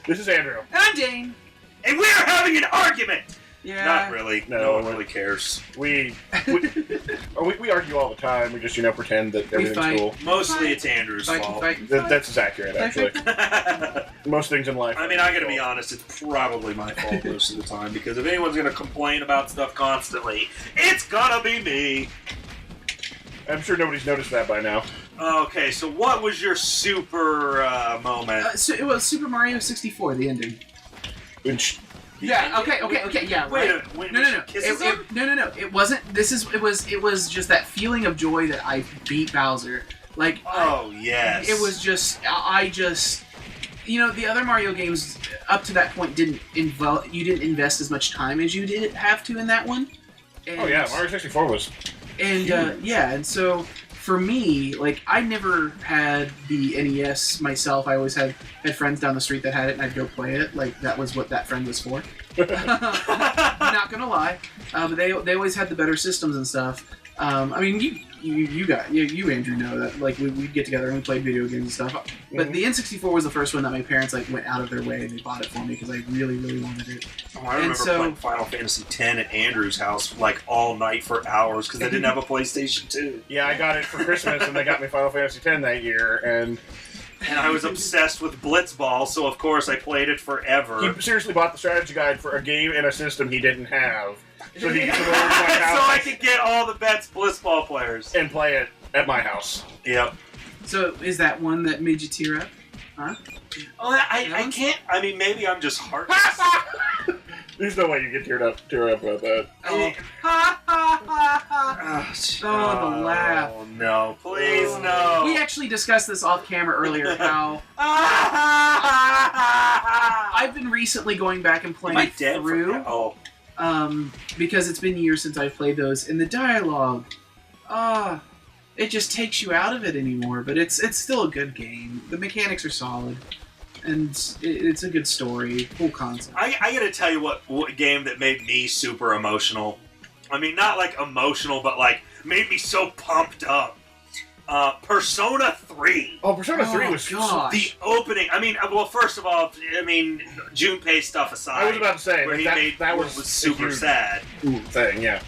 This is Andrew. And I'm Dane. And we're having an argument! Yeah. Not really. No one really cares. We argue all the time. We just, pretend that everything's cool. Mostly it's Andrew's fault. That's as accurate, actually. Most things in life. I mean, I gotta be honest, it's probably my fault most of the time, because if anyone's gonna complain about stuff constantly, it's gonna be me. I'm sure nobody's noticed that by now. Okay, so what was your super moment? So it was Super Mario 64, the ending. Yeah. Okay. Yeah. Wait right. a minute. No. It wasn't. It was just that feeling of joy that I beat Bowser. Like. Yes. It was just. I just. The other Mario games up to that point didn't you didn't invest as much time as you did have to in that one. And, Mario 64 was. And and so for me, like, I never had the NES myself. I always had friends down the street that had it, and I'd go play it. Like, that was what that friend was for. Not gonna lie, but they always had the better systems and stuff. I mean, you Andrew know that, like, we'd get together and we played video games and stuff. But the N64 was the first one that my parents, like, went out of their way and they bought it for me because I really, really wanted it. Oh, I remember playing Final Fantasy X at Andrew's house, like, all night for hours because they didn't have a PlayStation 2. Yeah, I got it for Christmas and they got me Final Fantasy X that year, and I was obsessed with Blitzball, so of course I played it forever. He seriously bought the strategy guide for a game and a system he didn't have. So he could come over to my so house I could get all the best Blitzball players. and play it at my house. Yep. So is that one that made you tear up? Huh? Oh, I can't. I mean, maybe I'm just heartless. There's no way you get tear up about that. The laugh. Oh, no. Please, no. We actually discussed this off camera earlier, how I've been recently going back and playing through. Because it's been years since I've played those, and the dialogue, it just takes you out of it anymore. But it's still a good game. The mechanics are solid, and it's a good story. Full concept. I gotta tell you what game that made me super emotional. I mean, not like emotional, but like made me so pumped up. Persona 3. Oh, Persona 3 was the opening. I mean, well, first of all, Junpei stuff aside. I was about to say where that was super sad thing. Yeah.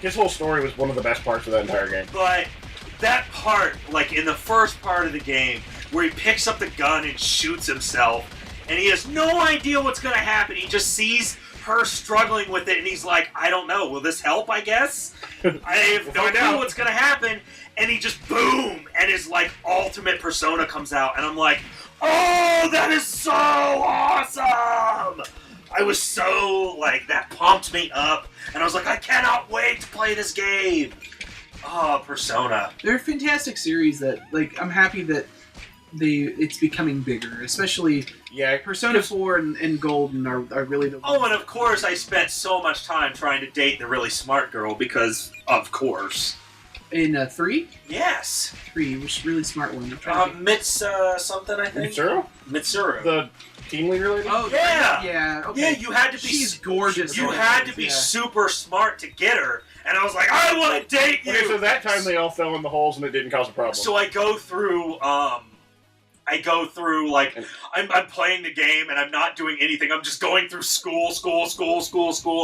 His whole story was one of the best parts of that entire game. But that part, like in the first part of the game, where he picks up the gun and shoots himself, and he has no idea what's going to happen. He just sees her struggling with it, and he's like, I don't know. Will this help? I guess. I have no clue what's going to happen. And he just, boom, and his, like, ultimate persona comes out. And I'm like, oh, that is so awesome! I was so, like, that pumped me up. And I was like, I cannot wait to play this game. Oh, Persona. They're a fantastic series that, like, I'm happy that it's becoming bigger. Especially, Persona 4 and Golden are really the ones. Oh, and of course I spent so much time trying to date the really smart girl because, of course. In 3? Yes. 3, which is a really smart one. Something, I think. Mitsuru? The team leader lady? Oh, yeah. Yeah, okay. Yeah, you had to be... She's gorgeous. You had to be super smart to get her. And I was like, I want to date you! Okay, so that time they all fell in the holes and it didn't cause a problem. So I go through, like, I'm playing the game and I'm not doing anything. I'm just going through school,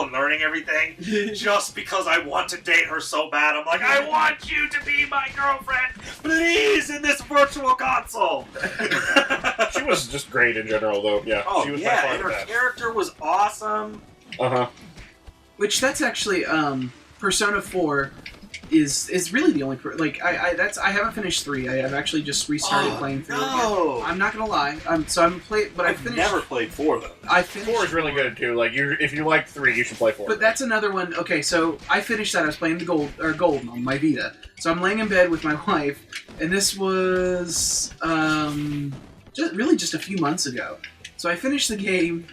and learning everything just because I want to date her so bad. I'm like, I want you to be my girlfriend, please, in this virtual console. She was just great in general, though. Yeah. Oh, she was yeah, and her character was awesome. Which, that's actually, Persona 4... is really the only I haven't finished 3. I've actually just restarted playing 3 again. I'm not gonna lie. I've never played 4 though. I finished 4 is really good too. Like if you like 3, you should play 4. But that's another one. Okay, so I finished that. I was playing the Golden on my Vita. So I'm laying in bed with my wife, and this was just a few months ago. So I finished the game.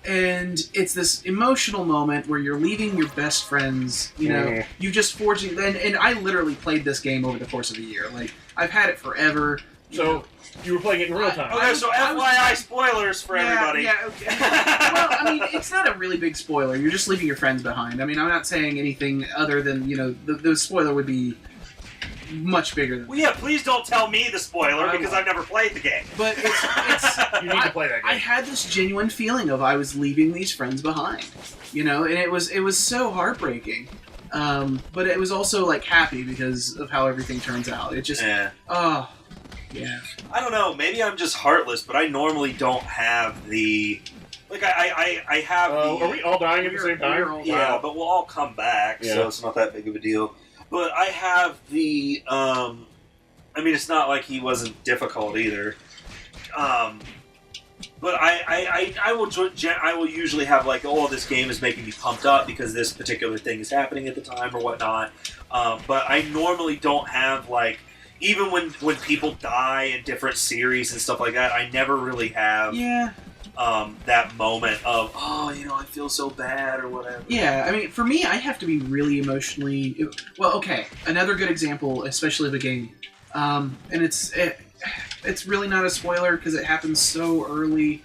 And it's this emotional moment where you're leaving your best friends, you just forged... And I literally played this game over the course of a year. Like, I've had it forever. So, you were playing it in real time. Okay, so FYI spoilers for everybody. Yeah, okay. Well, I mean, it's not a really big spoiler. You're just leaving your friends behind. I mean, I'm not saying anything other than, the spoiler would be... much bigger than Well, yeah, please don't tell me the spoiler I because won't. I've never played the game. But it's You need to play that I game. had this genuine feeling of I was leaving these friends behind, you know, and it was so heartbreaking. But it was also like happy because of how everything turns out. It just oh yeah. I don't know. Maybe I'm just heartless, but I normally don't have the like. I have. Are we all dying at the same time? Yeah, but we'll all come back, so it's not that big of a deal. But I have the. I mean, it's not like he wasn't difficult either. But I will usually have like, oh, this game is making me pumped up because this particular thing is happening at the time or whatnot. But I normally don't have like, even when people die in different series and stuff like that, I never really have that moment of, oh, you know, I feel so bad or whatever. Yeah, I mean, for me, I have to be really emotionally. Well, okay, another good example, especially of a game, and it's really not a spoiler because it happens so early.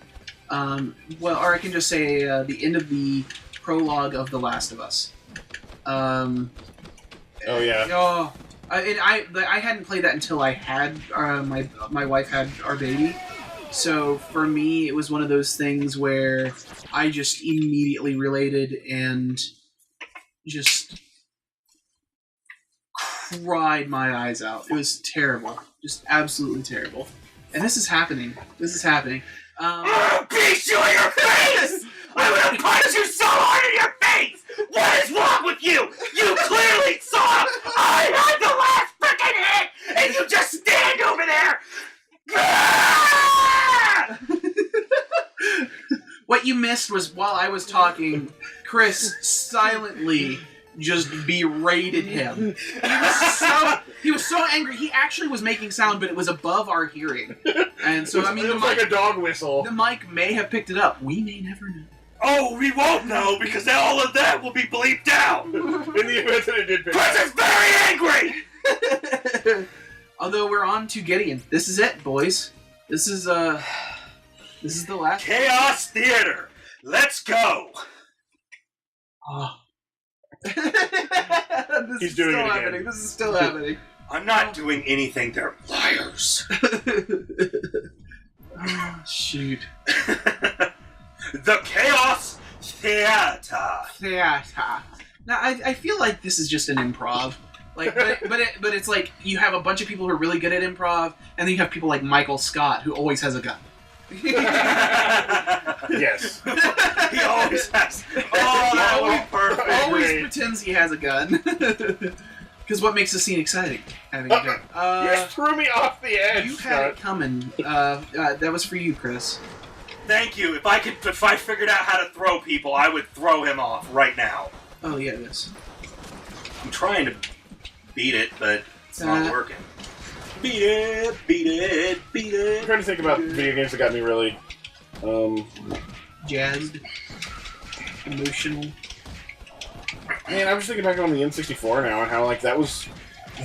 Or I can just say the end of the prologue of The Last of Us. Oh yeah. Oh, I hadn't played that until I had my wife had our baby. So for me, it was one of those things where I just immediately related and just cried my eyes out. It was terrible. Just absolutely terrible. And this is happening. I'm gonna beat you in your face! I'm gonna punch you so hard in your face! What is wrong with you? You clearly saw I had the last freaking hit, and you just stand over there! What you missed was while I was talking, Chris silently just berated him. He was so angry. He actually was making sound, but it was above our hearing. And so, I mean, it was like a dog whistle. The mic may have picked it up. We may never know. Oh, we won't know because all of that will be bleeped out. In the event that it did pick Chris up. is very angry. Although we're on to Gideon. This is it, boys. This is the last. Chaos Theater. Let's go. Oh. He's doing it again. Happening. This is still happening. I'm not doing anything. They're liars. Oh, shoot. The Chaos Theater. Now, I feel like this is just an improv. Like, but it's like you have a bunch of people who are really good at improv, and then you have people like Michael Scott who always has a gun. Yes. He always has. Oh, that was perfect. Always Great. pretends he has a gun. Because what makes the scene exciting? Having a gun. You just threw me off the edge. You had it coming. That was for you, Chris. Thank you. If I figured out how to throw people, I would throw him off right now. Oh yeah, this. I'm trying to beat it, but it's not working. Beat it. I'm trying to think about video games that got me really Jazzed. Emotional. Man, I was thinking back on the N64 now and how like that was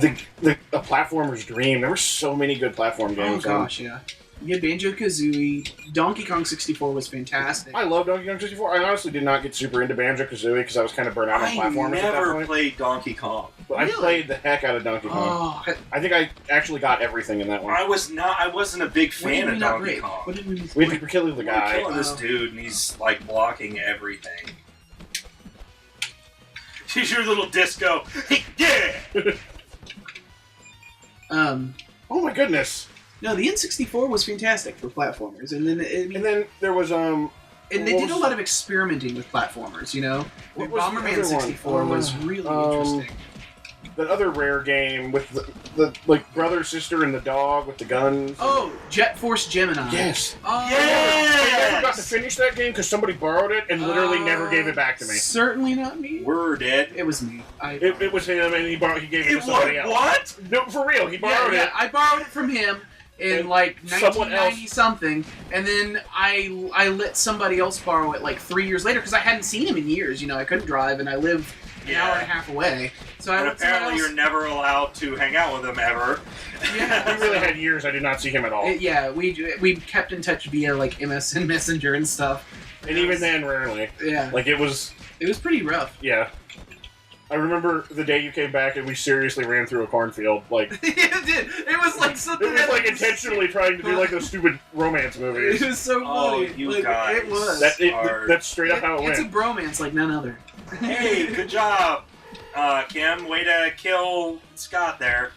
a platformer's dream. There were so many good platform games. Oh gosh, yeah. You had Banjo-Kazooie. Donkey Kong 64 was fantastic. I love Donkey Kong 64. I honestly did not get super into Banjo-Kazooie because I was kind of burnt out on platformers at that never point. played Donkey Kong. But Really? I played the heck out of Donkey Kong. Oh, I think I actually got everything in that one. I wasn't a big what did fan we of not Donkey break? Kong. What did we miss? We had to kill the We're guy. killing this dude, and he's like blocking everything. He's your little disco. Yeah. Oh my goodness! No, the N64 was fantastic for platformers, and then And then there was and they what did a was- lot of experimenting with platformers. You know, What was the Bomberman other one? 64 was really interesting. that other rare game with the like brother, sister, and the dog with the guns. Oh, Jet Force Gemini. Yes. Oh, I never got to Yes. finish that game because somebody borrowed it and literally never gave it back to me. Certainly not me. We're dead. It was me. It was him, and he gave it to It somebody was else. what? No, for real, he borrowed yeah, it. I borrowed it from him in And like someone 1990 something, and then I let somebody else borrow it like 3 years later because I hadn't seen him in years. You know, I couldn't drive, and I live an hour and a half away. So I And let somebody apparently else. you're never allowed to hang out with him ever. Yeah. We really had years I did not see him at all. Yeah, we kept in touch via like MSN Messenger and stuff. And even then, rarely. Yeah, Like, it was, it was pretty rough. yeah. I remember the day you came back and we seriously ran through a cornfield. Like It did. It was like something. it was like intentionally trying to do like those stupid romance movies. It was so Oh, funny. you like, guys. It was. That's straight up how it It's a went. bromance like none other. Hey, good job, Kim. Way to kill Scott there.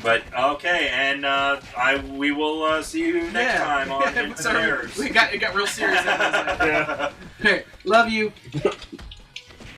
But okay, and we will see you next time on Sorry, Engineers. it got real serious. Yeah. Hey, love you.